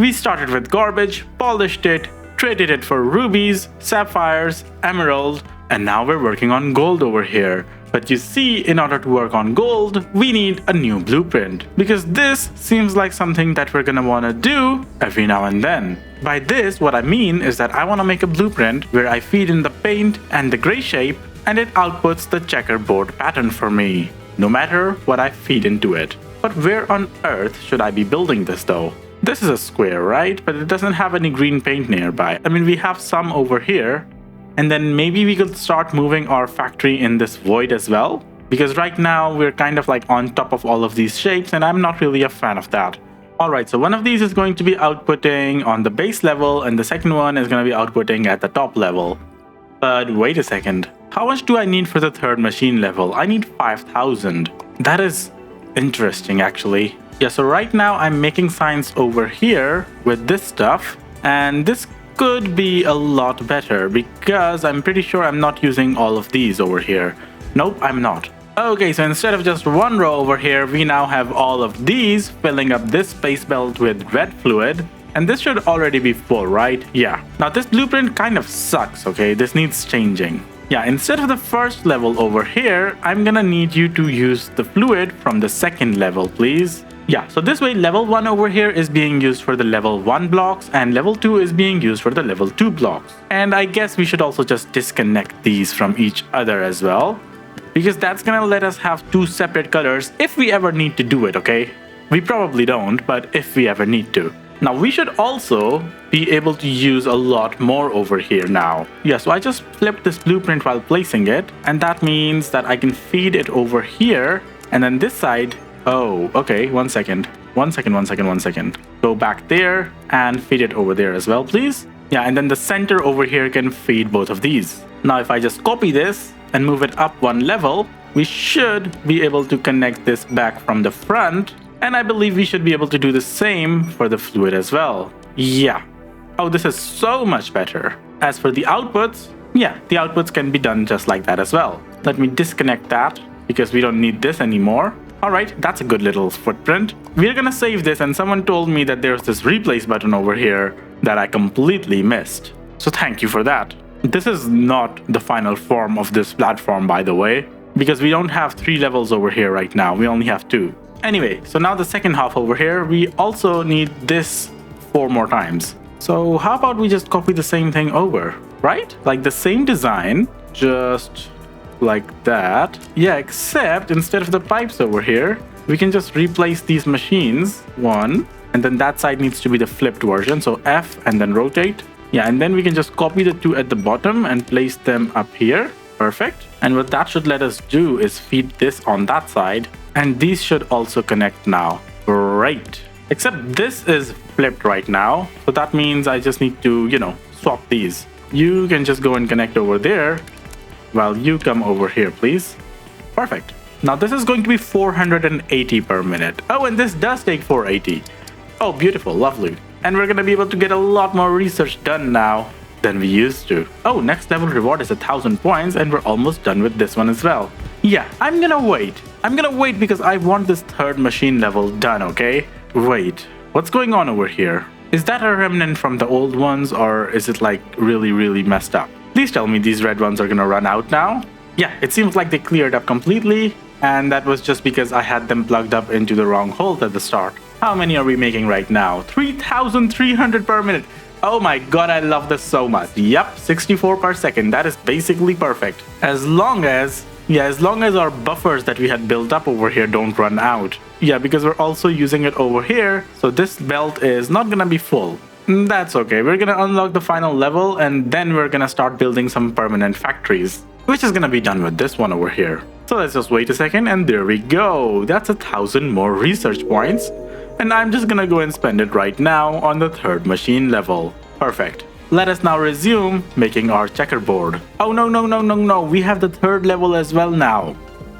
We started with garbage, polished it, traded it for rubies, sapphires, emerald, and now we're working on gold over here. But you see, in order to work on gold, we need a new blueprint, because this seems like something that we're gonna wanna do every now and then. By this, what I mean is that I wanna make a blueprint where I feed in the paint and the gray shape, and it outputs the checkerboard pattern for me, no matter what I feed into it. But where on earth should I be building this though? This is a square, right? But it doesn't have any green paint nearby. I mean, we have some over here. And then maybe we could start moving our factory in this void as well. Because right now we're kind of like on top of all of these shapes and I'm not really a fan of that. Alright, so one of these is going to be outputting on the base level and the second one is going to be outputting at the top level. But wait a second. How much do I need for the third machine level? I need 5,000. That is interesting actually. Yeah, so right now I'm making signs over here with this stuff. And this could be a lot better because I'm pretty sure I'm not using all of these over here. Nope, I'm not. Okay, so instead of just one row over here, we now have all of these filling up this space belt with red fluid. And this should already be full, right? Yeah. Now this blueprint kind of sucks, okay? This needs changing. Yeah, instead of the first level over here, I'm gonna need you to use the fluid from the second level, please. Yeah, so this way level 1 over here is being used for the level 1 blocks and level 2 is being used for the level 2 blocks. And I guess we should also just disconnect these from each other as well, because that's gonna let us have two separate colors if we ever need to do it, okay? We probably don't, but if we ever need to. Now we should also be able to use a lot more over here now. Yeah, so I just flipped this blueprint while placing it, and that means that I can feed it over here, and then this side. Oh, okay, one second. Go back there and feed it over there as well, please. Yeah, and then the center over here can feed both of these. Now, if I just copy this and move it up one level, we should be able to connect this back from the front. And I believe we should be able to do the same for the fluid as well. Yeah. Oh, this is so much better. As for the outputs, yeah, the outputs can be done just like that as well. Let me disconnect that because we don't need this anymore. Alright, that's a good little footprint. We're gonna save this, and someone told me that there's this replace button over here that I completely missed. So thank you for that. This is not the final form of this platform, by the way, because we don't have 3 levels over here right now. We only have 2. Anyway, so now the second half over here, we also need this 4 more times. So how about we just copy the same thing over, right? Like the same design, just like that. Yeah, except instead of the pipes over here, we can just replace these machines. 1, and then that side needs to be the flipped version. So F and then rotate. Yeah, and then we can just copy the 2 at the bottom and place them up here. Perfect. And what that should let us do is feed this on that side, and these should also connect now. Great. Except this is flipped right now, so that means I just need to, swap these. You can just go and connect over there while you come over here, please. Perfect. Now this is going to be 480 per minute. Oh, and this does take 480. Oh, beautiful, lovely. And we're gonna be able to get a lot more research done now than we used to. Oh, next level reward is 1,000 points, and we're almost done with this one as well. Yeah, I'm gonna wait because I want this third machine level done, okay? Wait, what's going on over here? Is that a remnant from the old ones, or is it like really messed up? Please tell me these red ones are gonna run out now. Yeah, it seems like they cleared up completely, and that was just because I had them plugged up into the wrong hole at the start. How many are we making right now? 3,300 per minute. Oh my god, I love this so much. Yep, 64 per second. That is basically perfect. As long as our buffers that we had built up over here don't run out. Yeah, because we're also using it over here, so this belt is not gonna be full. That's okay. We're gonna unlock the final level, and then we're gonna start building some permanent factories, which is gonna be done with this one over here. So let's just wait a second, and there we go. That's 1,000 more research points. And I'm just gonna go and spend it right now on the third machine level. Perfect. Let us now resume making our checkerboard. Oh no, we have the third level as well now.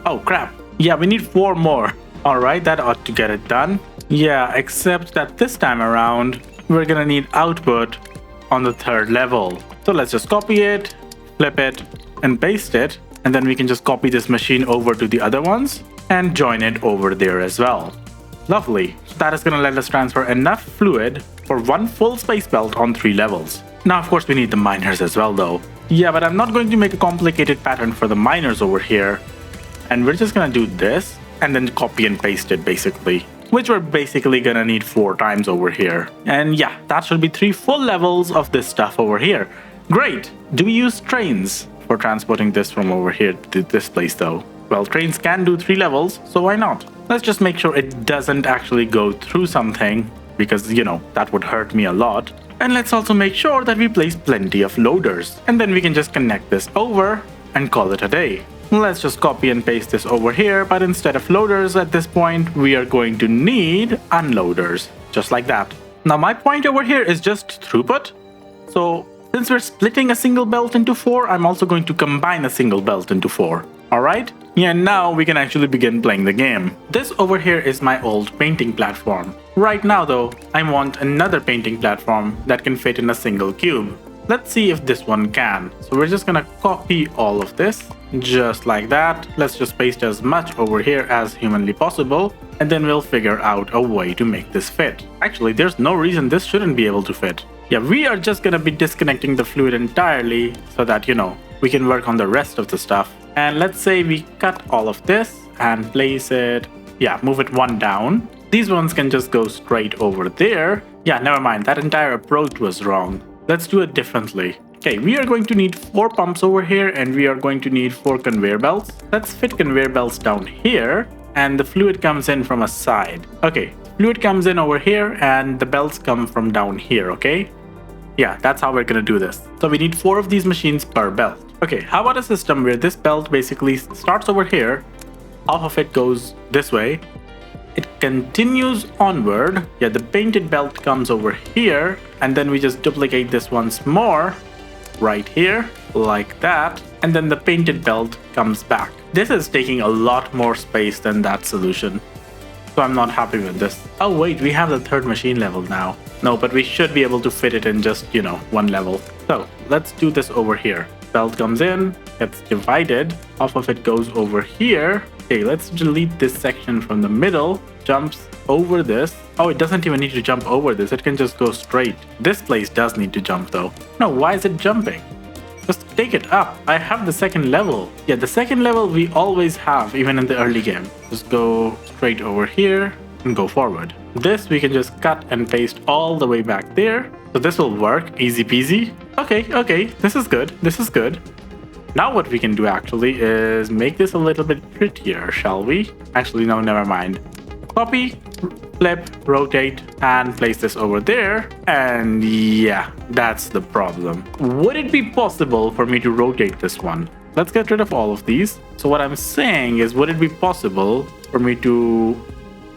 Oh crap. Yeah, we need 4 more. Alright, that ought to get it done. Yeah, except that this time around, we're gonna need output on the third level. So let's just copy it, flip it, and paste it. And then we can just copy this machine over to the other ones and join it over there as well. Lovely. So that is going to let us transfer enough fluid for one full space belt on 3 levels. Now, of course, we need the miners as well, though. Yeah, but I'm not going to make a complicated pattern for the miners over here. And we're just going to do this and then copy and paste it, basically, which we're basically going to need 4 times over here. And yeah, that should be 3 full levels of this stuff over here. Great. Do we use trains for transporting this from over here to this place, though? Well, trains can do 3 levels, so why not? Let's just make sure it doesn't actually go through something, because, you know, that would hurt me a lot. And let's also make sure that we place plenty of loaders. And then we can just connect this over and call it a day. Let's just copy and paste this over here, but instead of loaders at this point, we are going to need unloaders, just like that. Now my point over here is just throughput. So since we're splitting a single belt into 4, I'm also going to combine a single belt into 4. Alright? Yeah, now we can actually begin playing the game. This over here is my old painting platform. Right now though, I want another painting platform that can fit in a single cube. Let's see if this one can. So we're just gonna copy all of this, just like that. Let's just paste as much over here as humanly possible, and then we'll figure out a way to make this fit. Actually, there's no reason this shouldn't be able to fit. Yeah, we are just gonna be disconnecting the fluid entirely so that, you know, we can work on the rest of the stuff. And let's say we cut all of this and place it, yeah, move it 1 down. These ones can just go straight over there. Yeah, never mind, that entire approach was wrong. Let's do it differently. Okay, we are going to need 4 pumps over here, and we are going to need 4 conveyor belts. Let's fit conveyor belts down here, and the fluid comes in from a side. Okay, fluid comes in over here, and the belts come from down here, okay? Yeah, that's how we're gonna do this. So we need 4 of these machines per belt. Okay, how about a system where this belt basically starts over here, half of it goes this way, it continues onward, yeah, the painted belt comes over here, and then we just duplicate this once more, right here, like that, and then the painted belt comes back. This is taking a lot more space than that solution, so I'm not happy with this. Oh wait, we have the 3rd machine level now. No, but we should be able to fit it in just, you know, 1 level. So let's do this over here. Belt comes in, gets divided, half of it goes over here. Okay, let's delete this section from the middle, jumps over this. Oh, it doesn't even need to jump over this, it can just go straight. This place does need to jump though. No, why is it jumping? Just take it up. I have the 2nd level. Yeah, the 2nd level we always have, even in the early game. Just go straight over here and go forward. This we can just cut and paste all the way back there. So this will work, easy peasy. Okay, this is good, this is good. Now what we can do actually is make this a little bit prettier, shall we? Actually, no, never mind. Copy, flip, rotate, and place this over there. And yeah, that's the problem. Would it be possible for me to rotate this one? Let's get rid of all of these. So what I'm saying is, would it be possible for me to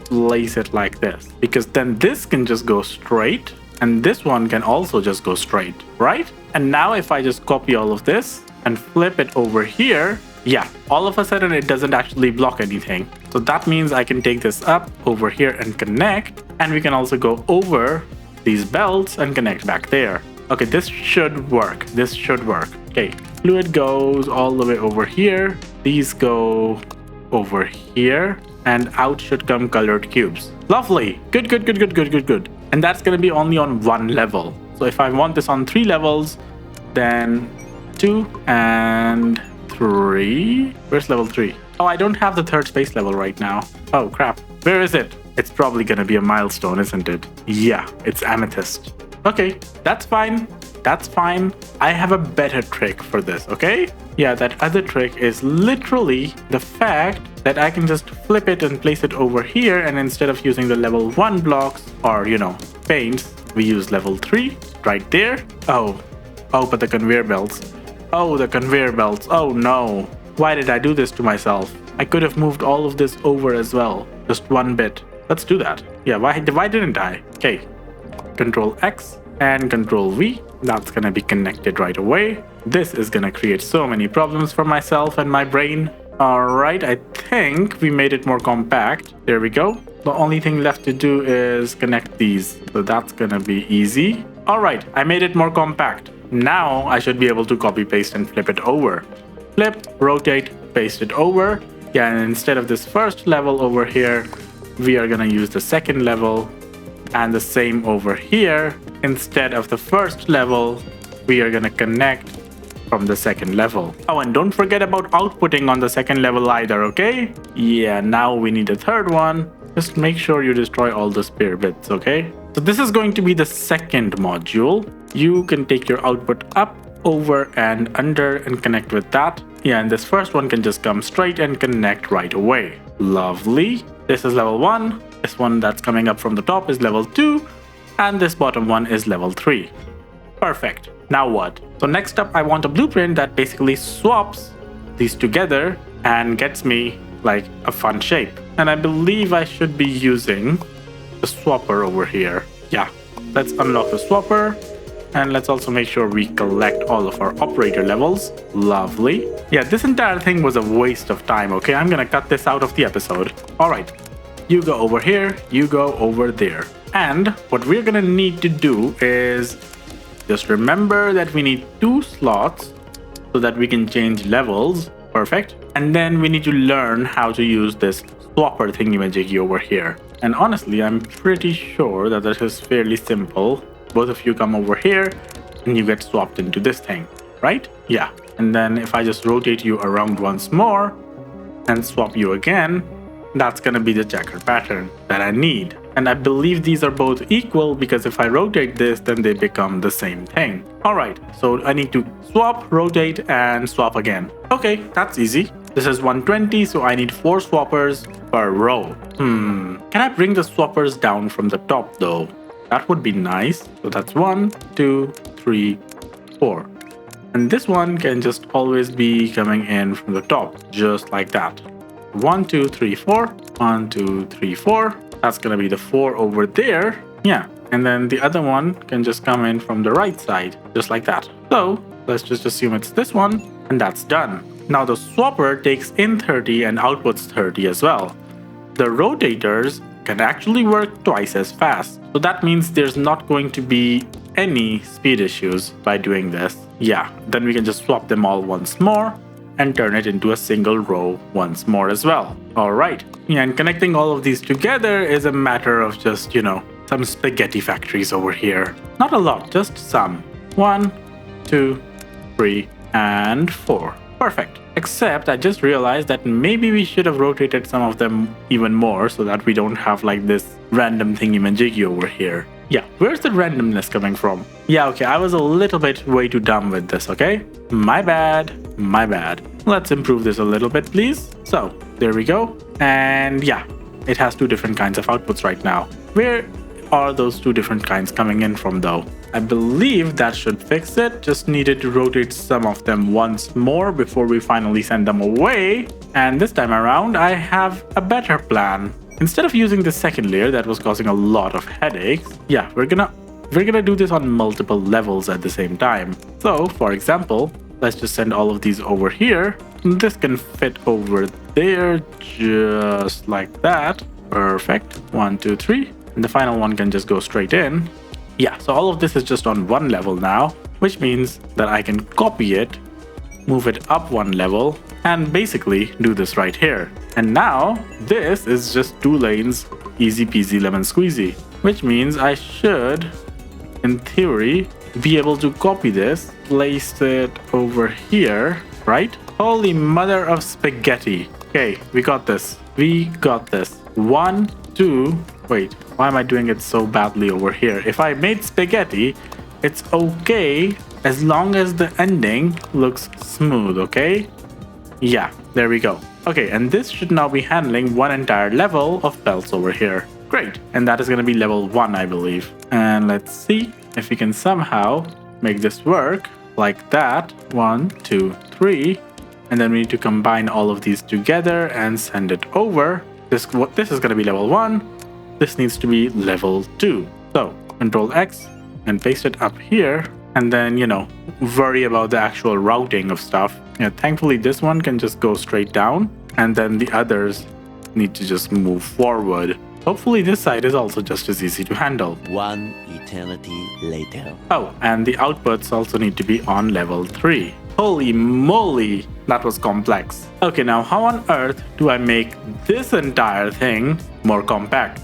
place it like this? Because then this can just go straight, and this one can also just go straight, right? And now if I just copy all of this and flip it over here, yeah, all of a sudden it doesn't actually block anything. So that means I can take this up over here and connect, and we can also go over these belts and connect back there. Okay, this should work. This should work. Okay, fluid goes all the way over here. These go over here, and out should come colored cubes. Lovely. Good. And that's gonna be only on 1 level. So if I want this on 3 levels, then 2 and 3. Where's level 3? Oh, I don't have the 3rd space level right now. Oh crap. Where is it? It's probably gonna be a milestone, isn't it? Yeah, it's amethyst. Okay, that's fine. That's fine. I have a better trick for this, okay? Yeah, that other trick is literally the fact that I can just flip it and place it over here, and instead of using the level 1 blocks or, you know, paints, we use level 3 right there. Oh, but the conveyor belts. Oh, the conveyor belts. Oh no. Why did I do this to myself? I could have moved all of this over as well. Just 1 bit. Let's do that. Yeah, why didn't I? Okay. Control X and Control V. That's gonna be connected right away. This is gonna create so many problems for myself and my brain. Alright, I think we made it more compact. There we go. The only thing left to do is connect these. So that's gonna be easy. Alright, I made it more compact. Now I should be able to copy, paste, and flip it over. Flip, rotate, paste it over. Yeah, and instead of this 1st level over here, we are gonna use the second level, and the same over here. Instead of the first level, we are gonna connect from the second level. Oh, and don't forget about outputting on the second level either, okay? Yeah, now we need a third one. Just make sure you destroy all the spare bits, okay? So this is going to be the second module. You can take your output up, over, and under and connect with that. Yeah, and this first one can just come straight and connect right away. Lovely. This is level 1. This one that's coming up from the top is level 2. And this bottom one is level 3. Perfect. Now what? So next up, I want a blueprint that basically swaps these together and gets me like a fun shape. And I believe I should be using the swapper over here. Yeah, let's unlock the swapper. And let's also make sure we collect all of our operator levels. Lovely. Yeah, this entire thing was a waste of time, okay? I'm gonna cut this out of the episode. All right, you go over here, you go over there. And what we're gonna need to do is just remember that we need 2 slots so that we can change levels. Perfect. And then we need to learn how to use this swapper thingy-majiggy over here. And honestly, I'm pretty sure that this is fairly simple. Both of you come over here and you get swapped into this thing, right? Yeah. And then if I just rotate you around once more and swap you again, that's gonna be the checker pattern that I need. And I believe these are both equal because if I rotate this, then they become the same thing. All right, so I need to swap, rotate, and swap again. Okay, that's easy. This is 120, so I need 4 swappers per row. Can I bring the swappers down from the top though? That would be nice. So that's 1, 2, 3, 4. And this one can just always be coming in from the top, just like that. 1, 2, 3, 4. 1, 2, 3, 4. That's gonna be the 4 over there. Yeah, and then the other one can just come in from the right side, just like that. So let's just assume it's this one, and that's done. Now the swapper takes in 30 and outputs 30 as well. The rotators can actually work twice as fast. So that means there's not going to be any speed issues by doing this. Yeah, then we can just swap them all once more and turn it into a single row once more as well. All right. Yeah, and connecting all of these together is a matter of just, some spaghetti factories over here. Not a lot, just some. 1, 2, 3, and 4. Perfect. Except I just realized that maybe we should have rotated some of them even more so that we don't have like this random thingy-majiggy over here. Yeah, where's the randomness coming from? Yeah, okay, I was a little bit way too dumb with this, okay? My bad, my bad. Let's improve this a little bit, please. So, there we go. And yeah, it has 2 different kinds of outputs right now. Where are those 2 different kinds coming in from though? I believe that should fix it. Just needed to rotate some of them once more before we finally send them away. And this time around, I have a better plan. Instead of using the second layer that was causing a lot of headaches, yeah, we're gonna do this on multiple levels at the same time. So, for example, let's just send all of these over here. This can fit over there just like that. Perfect. 1, 2, 3. And the final one can just go straight in. Yeah, so all of this is just on 1 level now, which means that I can copy it, move it up 1 level, and basically do this right here. And now this is just 2 lanes, easy peasy lemon squeezy, which means I should, in theory, be able to copy this, place it over here, right? Holy mother of spaghetti. Okay, we got this. We got this. 1, 2, wait, why am I doing it so badly over here? If I made spaghetti, it's okay as long as the ending looks smooth, okay? Yeah, there we go. Okay, and this should now be handling 1 entire level of belts over here. Great, and that is going to be level 1, I believe. And let's see if we can somehow make this work like that. 1, 2, 3. And then we need to combine all of these together and send it over. This is going to be level 1. This needs to be level 2. So, Control X and paste it up here. And then, worry about the actual routing of stuff. Yeah, thankfully, this one can just go straight down. And then the others need to just move forward. Hopefully, this side is also just as easy to handle. 1 eternity later. Oh, and the outputs also need to be on level 3. Holy moly! That was complex. Okay, now how on earth do I make this entire thing more compact?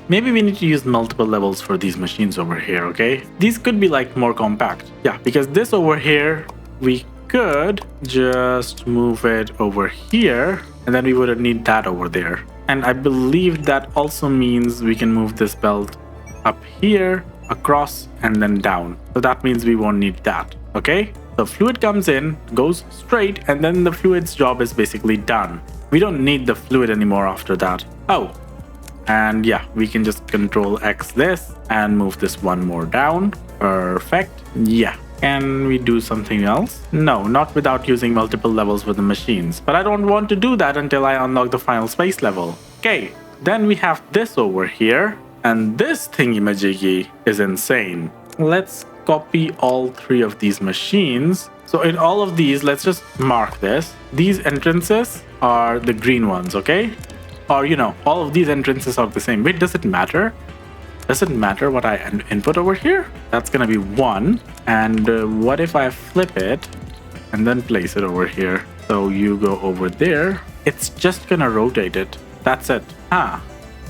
Maybe we need to use multiple levels for these machines over here, okay? These could be like more compact. Yeah, because this over here, we could just move it over here, and then we wouldn't need that over there. And I believe that also means we can move this belt up here, across, and then down. So that means we won't need that, okay? The fluid comes in, goes straight, and then the fluid's job is basically done. We don't need the fluid anymore after that. Oh, and yeah, we can just control X this and move this one more down. Perfect. Yeah. Can we do something else? No, not without using multiple levels with the machines. But I don't want to do that until I unlock the final space level. Okay, then we have this over here. And this thingy-majiggy is insane. Let's copy all three of these machines. So in all of these, let's just mark this. These entrances are the green ones, okay? Or, you know, all of these entrances are the same. Wait, does it matter? Does it matter what I input over here? That's gonna be 1. And what if I flip it and then place it over here? So you go over there. It's just gonna rotate it. That's it.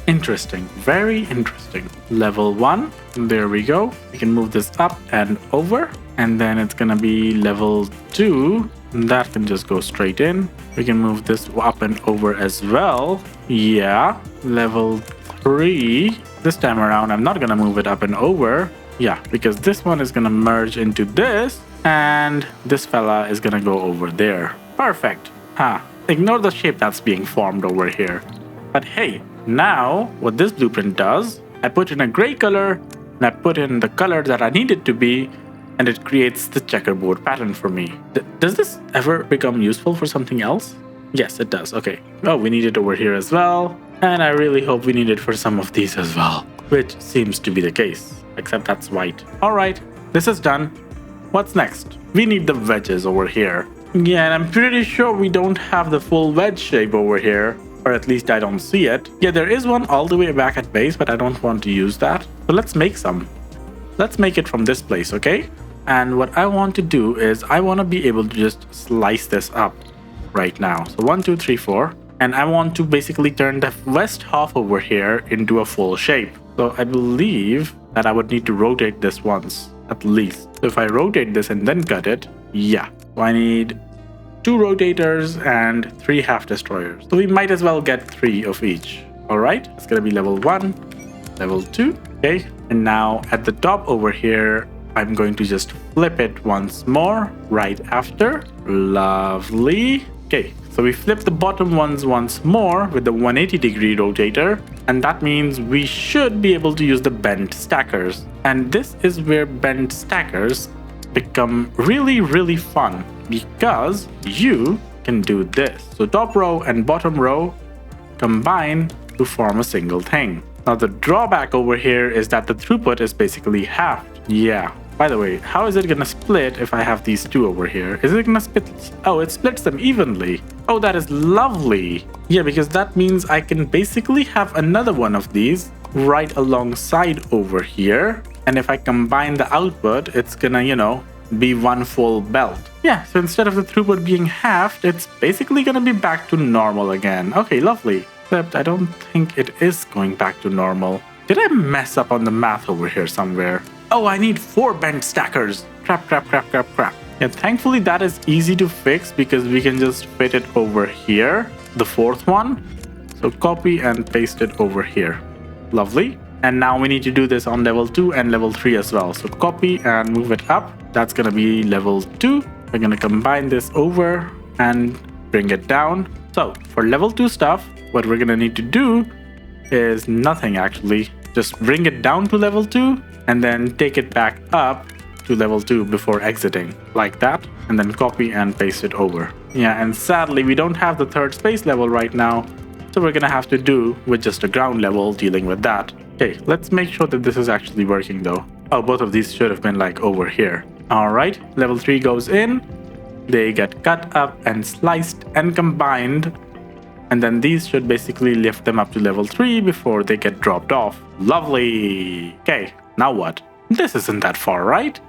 Interesting. Very interesting. Level 1. There we go. We can move this up and over. And then it's gonna be level 2. That can just go straight in. We can move this up and over as well. Yeah. Level 3. This time around, I'm not gonna move it up and over. Yeah, because this one is gonna merge into this. And this fella is gonna go over there. Perfect. Ignore the shape that's being formed over here. But hey, now what this blueprint does, I put in a gray color and I put in the color that I need it to be, and it creates the checkerboard pattern for me. Does this ever become useful for something else? Yes, it does. Okay. Oh, we need it over here as well. And I really hope we need it for some of these as well, which seems to be the case, except that's white. All right, this is done. What's next? We need the wedges over here. Yeah, and I'm pretty sure we don't have the full wedge shape over here, or at least I don't see it. Yeah, there is one all the way back at base, but I don't want to use that. So let's make some. Let's make it from this place, okay? And what I want to do is I want to be able to just slice this up right now. So 1, 2, 3, 4. And I want to basically turn the west half over here into a full shape. So I believe that I would need to rotate this once, at least. So if I rotate this and then cut it, yeah. So I need 2 rotators and 3 half destroyers. So we might as well get 3 of each. All right, it's gonna be level 1, level 2, okay? And now at the top over here, I'm going to just flip it once more right after. Lovely. Okay, so we flip the bottom ones once more with the 180-degree rotator, and that means we should be able to use the bent stackers. And this is where bent stackers become really, really fun, because you can do this. So top row and bottom row combine to form a single thing. Now the drawback over here is that the throughput is basically halved. Yeah. By the way, how is it gonna split if I have these 2 over here? Is it gonna split? Oh, it splits them evenly. Oh, that is lovely. Yeah, because that means I can basically have another one of these right alongside over here. And if I combine the output, it's gonna, you know, be one full belt. Yeah, so instead of the throughput being halved, it's basically gonna be back to normal again. Okay, lovely. Except I don't think it is going back to normal. Did I mess up on the math over here somewhere? Oh, I need 4 bent stackers. Crap. Yeah, thankfully that is easy to fix because we can just fit it over here, the 4th one. So copy and paste it over here. Lovely. And now we need to do this on level 2 and level 3 as well. So copy and move it up. That's gonna be level 2. We're gonna combine this over and bring it down. So for level 2 stuff, what we're gonna need to do is nothing actually. Just bring it down to level 2 and then take it back up to level 2 before exiting, like that, and then copy and paste it over. Yeah, and sadly we don't have the 3rd space level right now, so we're gonna have to do with just a ground level dealing with that. Okay, let's make sure that this is actually working though. Oh, both of these should have been like over here. Alright, level 3 goes in, they get cut up and sliced and combined, and then these should basically lift them up to level 3 before they get dropped off. Lovely! Okay, now what? This isn't that far, right?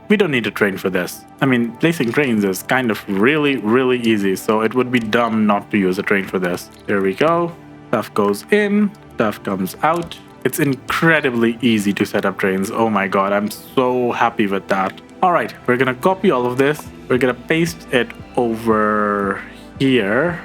We don't need a train for this. I mean, placing trains is kind of really easy, so it would be dumb not to use a train for this. There we go. Stuff goes in, stuff comes out. It's incredibly easy to set up trains. Oh my god, I'm so happy with that. Alright, we're gonna copy all of this. We're gonna paste it over here.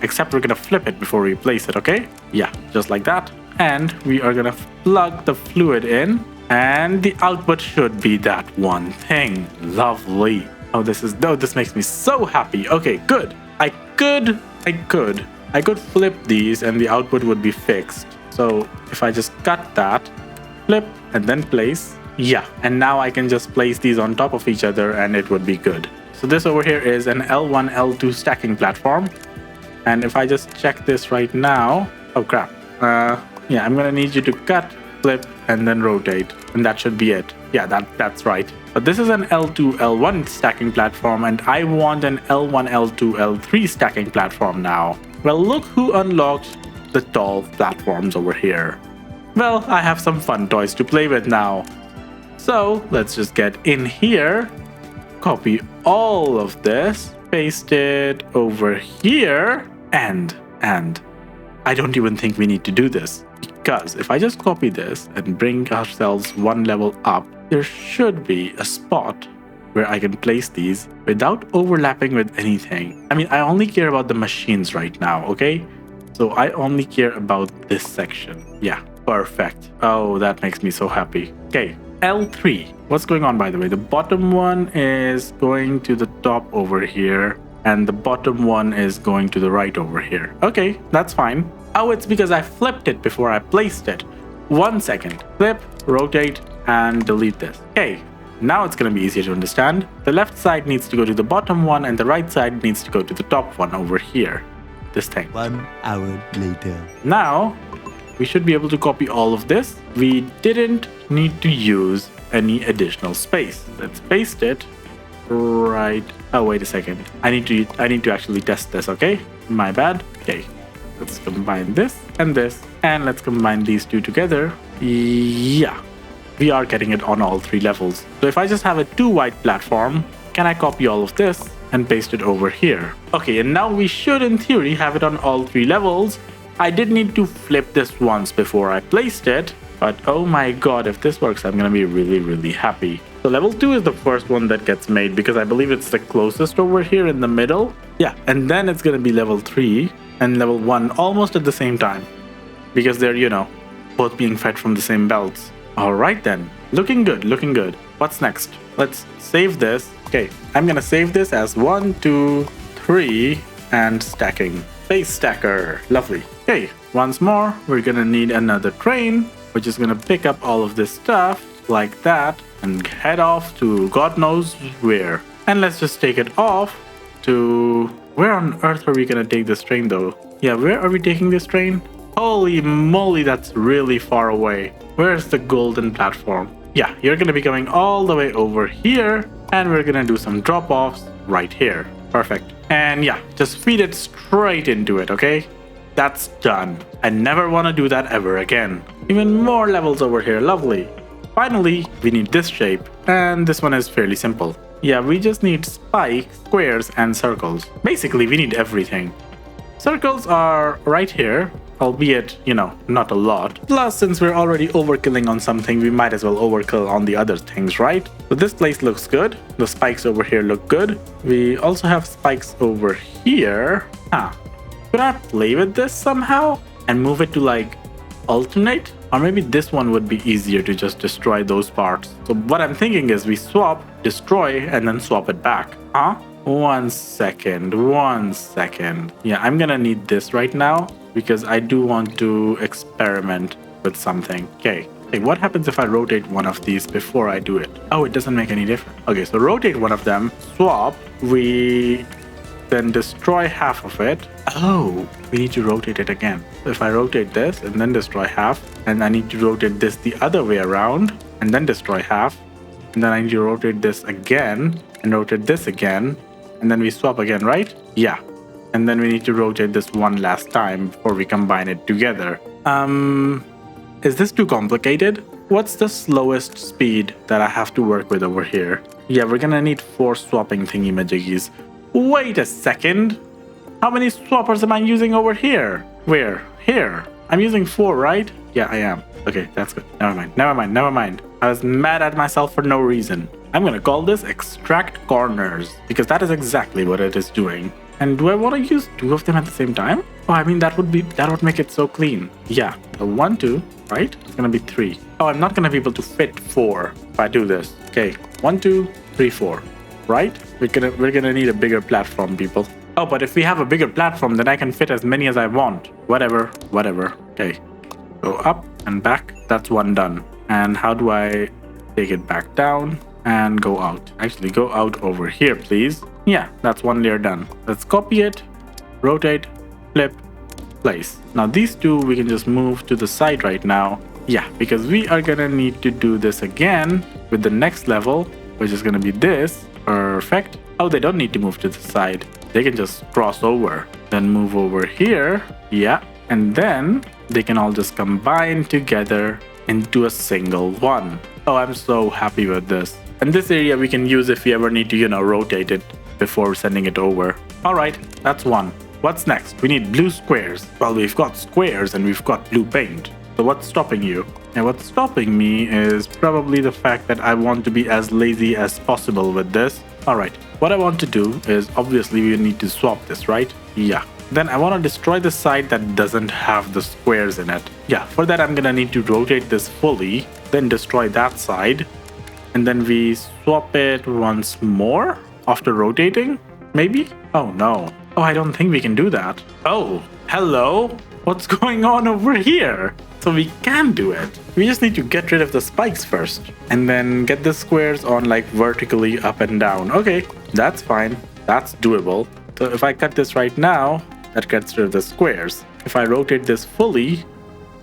Except we're gonna flip it before we place it, okay? Yeah, just like that. And we are gonna plug the fluid in. And the output should be that one thing. Lovely. Oh, this makes me so happy. Okay, good. I could flip these and the output would be fixed. So if I just cut that, flip, and then place. Yeah, and now I can just place these on top of each other and it would be good. So this over here is an L1, L2 stacking platform. And if I just check this right now, oh crap. Yeah, I'm gonna need you to cut, flip, and then rotate, and that should be it. Yeah, that's right. But this is an L2, L1 stacking platform, and I want an L1, L2, L3 stacking platform now. Well, look who unlocked the tall platforms over here. Well, I have some fun toys to play with now. So let's just get in here, copy all of this, paste it over here, and I don't even think we need to do this. Because if I just copy this and bring ourselves one level up, there should be a spot where I can place these without overlapping with anything. I mean, I only care about the machines right now, okay? So I only care about this section. Yeah, perfect. Oh, that makes me so happy. Okay, L3. What's going on, by the way? The bottom one is going to the top over here, and the bottom one is going to the right over here. Okay, that's fine. Oh, it's because I flipped it before I placed it. 1 second. Flip, rotate, and delete this. Okay, now it's going to be easier to understand. The left side needs to go to the bottom one, and the right side needs to go to the top one over here. This thing. 1 hour later. Now, we should be able to copy all of this. We didn't need to use any additional space. Let's paste it right. Oh, wait a second. I need to actually test this, okay? My bad. Okay. Let's combine this, and let's combine these two together. Yeah, we are getting it on all 3 levels. So if I just have a 2 wide platform, can I copy all of this and paste it over here? Okay, and now we should in theory have it on all 3 levels. I did need to flip this once before I placed it, but oh my god, if this works, I'm gonna be really happy. So level 2 is the first one that gets made because I believe it's the closest over here in the middle. Yeah, and then it's gonna be level 3 and level 1 almost at the same time because they're, you know, both being fed from the same belts. Alright then, looking good. What's next? Let's save this. Okay, I'm gonna save this as 1, 2, 3 and stacking. Base stacker, lovely. Okay, once more, we're gonna need another train, which is gonna pick up all of this stuff like that and head off to God knows where. And let's just take it off to... Where on earth are we gonna take this train though? Yeah, where are we taking this train? Holy moly, that's really far away. Where's the golden platform? Yeah, you're gonna be coming all the way over here, and we're gonna do some drop-offs right here. Perfect. And yeah, just feed it straight into it, okay? That's done. I never wanna do that ever again. Even more levels over here, lovely. Finally, we need this shape, and this one is fairly simple. Yeah, we just need spikes, squares, and circles. Basically, we need everything. Circles are right here, albeit, you know, not a lot. Plus, since we're already overkilling on something, we might as well overkill on the other things, right? So this place looks good. The spikes over here look good. We also have spikes over here. Could I play with this somehow and move it to like alternate? Or maybe this one would be easier to just destroy those parts. So what I'm thinking is we swap, destroy, and then swap it back. Huh? 1 second. Yeah, I'm gonna need this right now because I do want to experiment with something. Okay. Hey, what happens if I rotate one of these before I do it? Oh, it doesn't make any difference. Okay, so rotate one of them, swap, we then destroy half of it. Oh, we need to rotate it again. So if I rotate this and then destroy half, and I need to rotate this the other way around and then destroy half, and then I need to rotate this again and rotate this again, and then we swap again, right? Yeah. And then we need to rotate this one last time before we combine it together. Is this too complicated? What's the slowest speed that I have to work with over here? Yeah, we're gonna need 4 swapping thingy-majiggies. Wait a second. How many swappers am I using over here? Where? Here. I'm using 4, right? Yeah, I am. Okay, that's good. Never mind. I was mad at myself for no reason. I'm gonna call this extract corners because that is exactly what it is doing. And do I want to use 2 of them at the same time? Oh, I mean, that would make it so clean. Yeah, the 1, 2, right? It's gonna be 3. Oh, I'm not gonna be able to fit 4 if I do this. Okay, 1, 2, 3, 4. Right? We're gonna need a bigger platform, people. Oh, but if we have a bigger platform, then I can fit as many as I want. Whatever. Okay, go up and back. That's 1 done. And how do I take it back down and go out? Actually, go out over here, please. Yeah, that's 1 layer done. Let's copy it, rotate, flip, place. Now these 2 we can just move to the side right now. Yeah, because we are gonna need to do this again with the next level, which is gonna be this. Perfect. Oh, they don't need to move to the side. They can just cross over, then move over here. Yeah, and then they can all just combine together into a single one. Oh, I'm so happy with this. And this area we can use if we ever need to, rotate it before sending it over. All right, that's 1. What's next? We need blue squares. Well, we've got squares and we've got blue paint. So what's stopping you? And what's stopping me is probably the fact that I want to be as lazy as possible with this. All right, what I want to do is obviously we need to swap this, right? Yeah. Then I want to destroy the side that doesn't have the squares in it. Yeah, for that I'm gonna need to rotate this fully, then destroy that side. And then we swap it once more after rotating, maybe? Oh no. Oh, I don't think we can do that. Oh, hello? What's going on over here? So we can do it. We just need to get rid of the spikes first. And then get the squares on like vertically up and down. Okay, that's fine. That's doable. So if I cut this right now, that gets rid of the squares. If I rotate this fully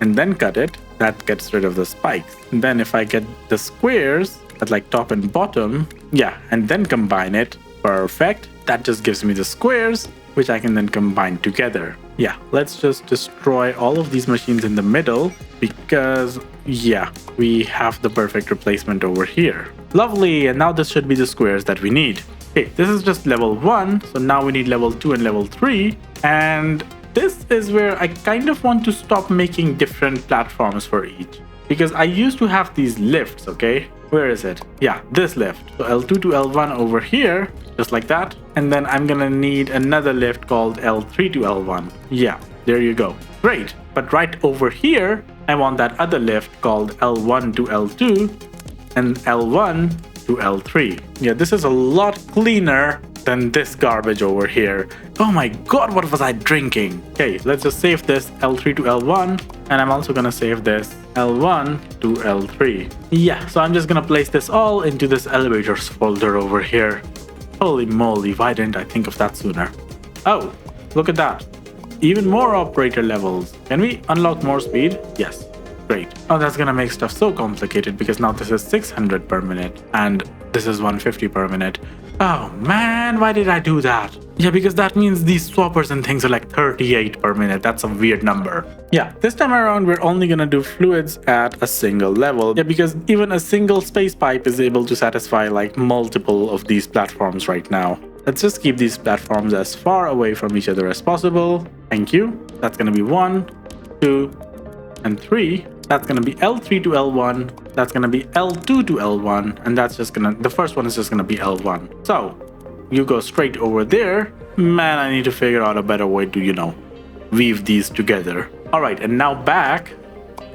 and then cut it, that gets rid of the spikes. And then if I get the squares at like top and bottom, yeah, and then combine it, perfect. That just gives me the squares, which I can then combine together. Yeah, let's just destroy all of these machines in the middle because, yeah, we have the perfect replacement over here. Lovely, and now this should be the squares that we need. Okay, this is just level 1, so now we need level 2 and level 3. And this is where I kind of want to stop making different platforms for each. Because I used to have these lifts, okay? Where is it? Yeah, this lift. So L2 to L1 over here, just like that. And then I'm gonna need another lift called L3 to L1. Yeah, there you go. Great. But right over here, I want that other lift called L1 to L2 and L1 to L3. Yeah, this is a lot cleaner than this garbage over here. Oh my god, what was I drinking? Okay, let's just save this L3 to L1, and I'm also gonna save this L1 to L3. Yeah, so I'm just gonna place this all into this elevators folder over here. Holy moly, why didn't I think of that sooner? Oh, look at that. Even more operator levels. Can we unlock more speed? Yes. Great. Oh, that's gonna make stuff so complicated because now this is 600 per minute and this is 150 per minute. Oh man, why did I do that? Yeah, because that means these swappers and things are like 38 per minute. That's a weird number. Yeah, this time around we're only gonna do fluids at a single level. Yeah, because even a single space pipe is able to satisfy like multiple of these platforms right now. Let's just keep these platforms as far away from each other as possible. Thank you. That's gonna be 1, 2, and 3. That's gonna be L3 to L1. That's gonna be L2 to L1, and that's just gonna, the first one is just gonna be L1. So you go straight over there. Man, I need to figure out a better way to, weave these together. All right, and now back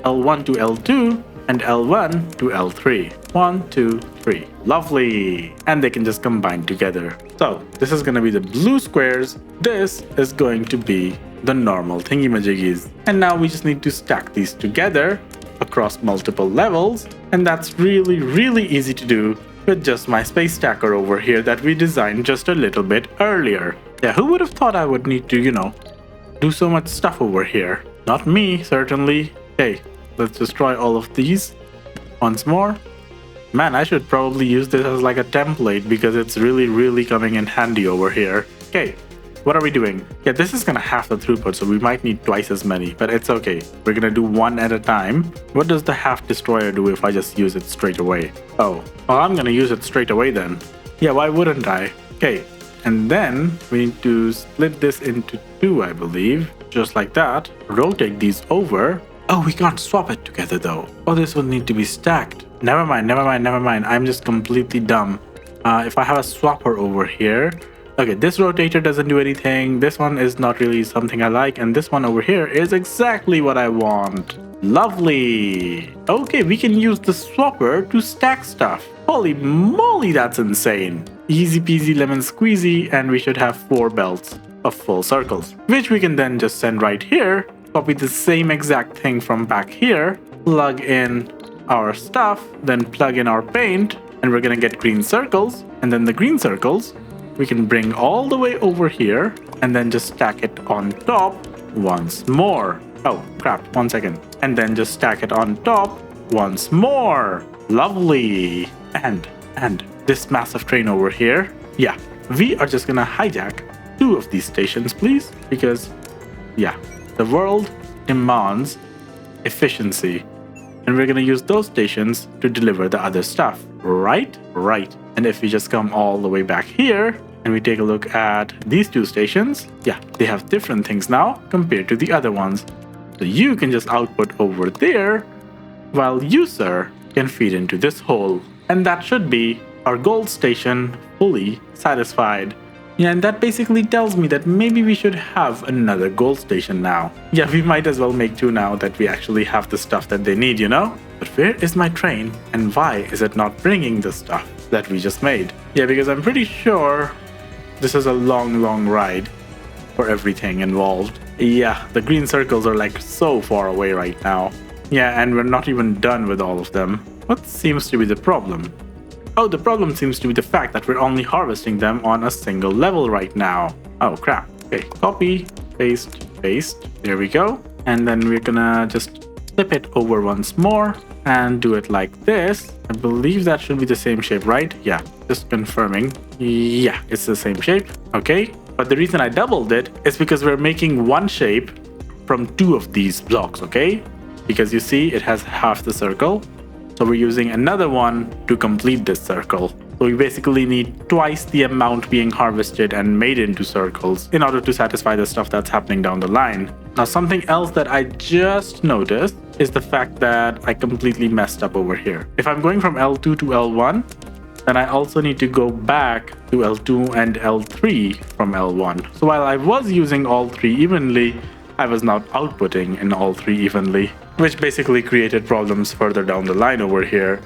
L1 to L2 and L1 to L3. 1, 2, 3. Lovely. And they can just combine together. So this is gonna be the blue squares. This is going to be the normal thingy-majiggies. And now we just need to stack these together across multiple levels. And that's really, really easy to do with just my space stacker over here that we designed just a little bit earlier. Yeah, who would have thought I would need to, do so much stuff over here? Not me, certainly. Okay, let's destroy all of these once more. Man, I should probably use this as like a template because it's really, really coming in handy over here. Okay, what are we doing? Yeah, this is gonna half the throughput, so we might need twice as many, but it's okay. We're gonna do one at a time. What does the half destroyer do if I just use it straight away? Oh, well, I'm gonna use it straight away then. Yeah, why wouldn't I? Okay, and then we need to split this into two, I believe, just like that. Rotate these over. Oh, we can't swap it together though. Oh, this will need to be stacked. Never mind. I'm just completely dumb. If I have a swapper over here, okay, this rotator doesn't do anything. This one is not really something I like, and this one over here is exactly what I want. Lovely. Okay, we can use the swapper to stack stuff. Holy moly, that's insane. Easy peasy lemon squeezy, and we should have 4 belts of full circles, which we can then just send right here. Copy the same exact thing from back here, plug in our stuff, then plug in our paint, and we're gonna get green circles. And then the green circles we can bring all the way over here and then just stack it on top once more. Oh crap, 1 second. And then just stack it on top once more. Lovely. And this massive train over here, yeah, we are just gonna hijack 2 of these stations, please, because yeah, the world demands efficiency, and we're gonna use those stations to deliver the other stuff. Right. And if we just come all the way back here and we take a look at these 2 stations, yeah, they have different things now compared to the other ones. So you can just output over there, while you, sir, can feed into this hole. And that should be our gold station fully satisfied. Yeah, and that basically tells me that maybe we should have another gold station now. Yeah, we might as well make 2 now that we actually have the stuff that they need, you know? But where is my train, and why is it not bringing the stuff that we just made? Yeah, because I'm pretty sure this is a long ride for everything involved. Yeah, the green circles are like so far away right now. Yeah, and we're not even done with all of them. What seems to be the problem? Oh, the problem seems to be the fact that we're only harvesting them on a single level right now. Oh crap. Okay, copy, paste. There we go. And then we're gonna just flip it over once more and do it like this. I believe that should be the same shape, right? Yeah, just confirming. Yeah, it's the same shape. Okay, but the reason I doubled it is because we're making one shape from 2 of these blocks, okay? Because you see, it has half the circle. So we're using another one to complete this circle. So we basically need twice the amount being harvested and made into circles in order to satisfy the stuff that's happening down the line. Now, something else that I just noticed is the fact that I completely messed up over here. If I'm going from L2 to L1, then I also need to go back to L2 and L3 from L1. So while I was using all 3 evenly, I was not outputting in all 3 evenly, which basically created problems further down the line over here.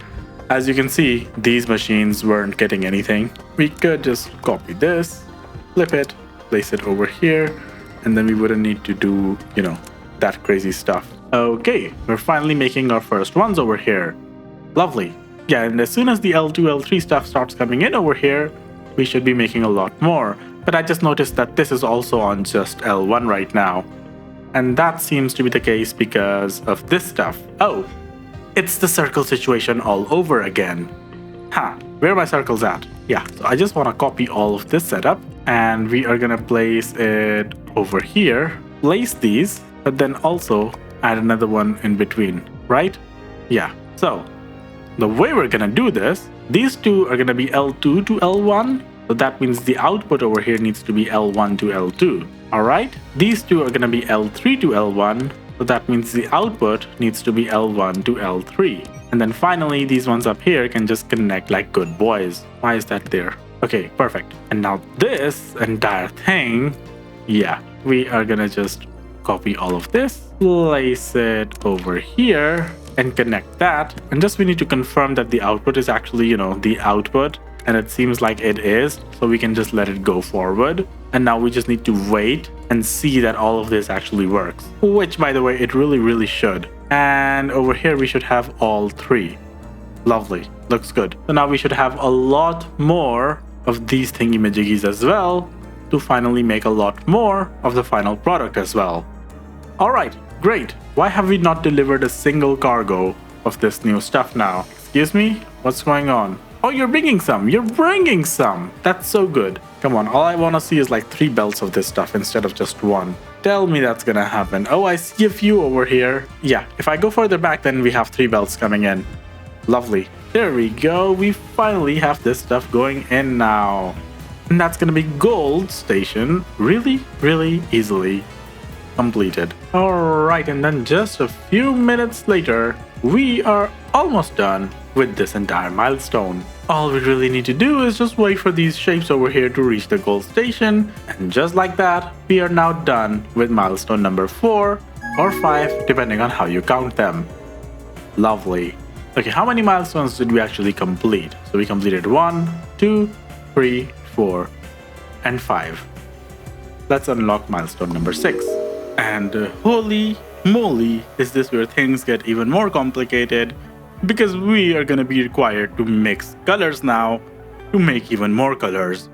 As you can see, these machines weren't getting anything. We could just copy this, flip it, place it over here, and then we wouldn't need to do, you know, that crazy stuff. Okay, we're finally making our first ones over here. Lovely. Yeah, and as soon as the L2, L3 stuff starts coming in over here, we should be making a lot more. But I just noticed that this is also on just L1 right now. And that seems to be the case because of this stuff. Oh, it's the circle situation all over again. Huh, where are my circles at? Yeah, so I just want to copy all of this setup, and we are gonna place it over here. Place these, but then also add another one in between, right? Yeah, so the way we're gonna do this, these 2 are gonna be L2 to L1. So that means the output over here needs to be L1 to L2. Alright, these 2 are going to be L3 to L1, so that means the output needs to be L1 to L3. And then finally, these ones up here can just connect like good boys. Why is that there? Okay, perfect. And now this entire thing, yeah, we are going to just copy all of this, place it over here, and connect that. And just we need to confirm that the output is actually, you know, the output. And it seems like it is, so we can just let it go forward. And now we just need to wait and see that all of this actually works, which, by the way, it really should. And over here we should have all 3. Lovely, looks good. So now we should have a lot more of these thingy-majiggies as well to finally make a lot more of the final product as well. Alright, great. Why have we not delivered a single cargo of this new stuff now? Excuse me? What's going on? Oh, you're bringing some. You're bringing some. That's so good. Come on. All I want to see is like 3 belts of this stuff instead of just 1. Tell me that's gonna happen. Oh, I see a few over here. Yeah, if I go further back, then we have 3 belts coming in. Lovely. There we go. We finally have this stuff going in now. And that's gonna be gold station really, really easily completed. Alright, and then just a few minutes later, we are almost done with this entire milestone. All we really need to do is just wait for these shapes over here to reach the gold station, and just like that, we are now done with milestone number 4 or 5, depending on how you count them. Lovely. Okay, how many milestones did we actually complete? So we completed 1, 2, 3, 4, and 5. Let's unlock milestone number 6. And holy moly, is this where things get even more complicated, because we are gonna be required to mix colors now to make even more colors.